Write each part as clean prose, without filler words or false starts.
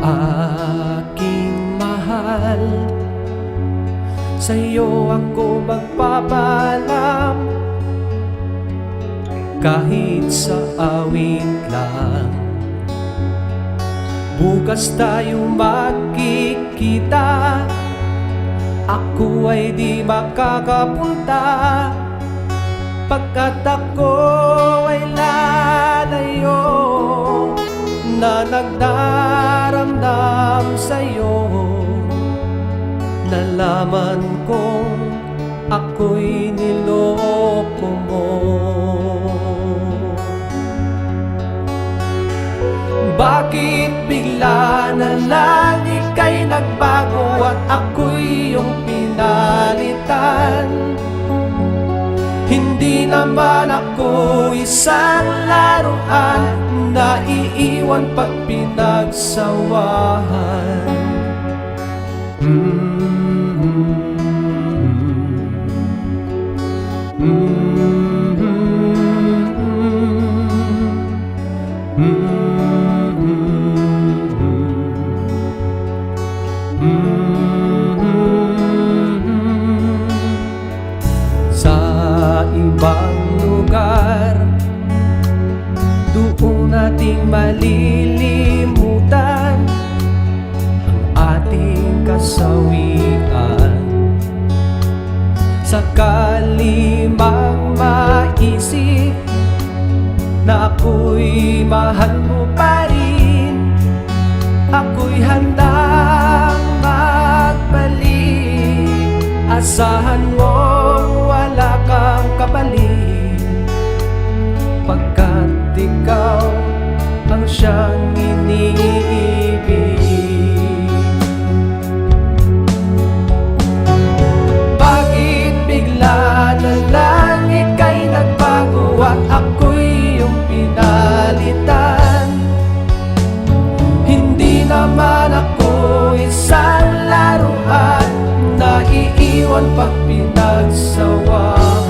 Aking mahal, sa'yo ako magpapaalam, kahit sa awit lang. Bukas tayo magkikita, ako ay di makakapunta, pagkat ako ay lalayo na nagdaramdam sa'yo. Nalaman kong ako'y niloko mo. Bakit bigla na lang ika'y nagbago at ako'y iyong pinalitan? Hindi naman ako isang laruan na iiwan pag pinagsawahan. Sa ibang lugar, doon nating malilimutan ang ating kasawian. Sakali mang maisip na ako'y mahal mo pa rin, ako'y handang magbalik. Asahan mo wala kang kapalit, pagkat ikaw ang siyang iniibig. Bakit bigla na lang ika'y nagbago at ako'y iyong pinalitan? Hindi naman ako isang laruan na iiwan pag pinagsawahan.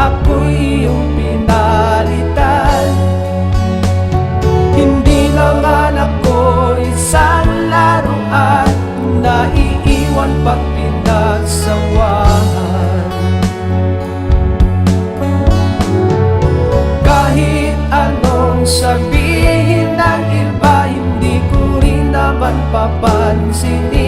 Ako'y iyong pinalitan. Hindi naman ako isang laruan na iiwan pag pinagsawahan. Kahit anong sabihin ng iba, hindi ko rin naman papansinin.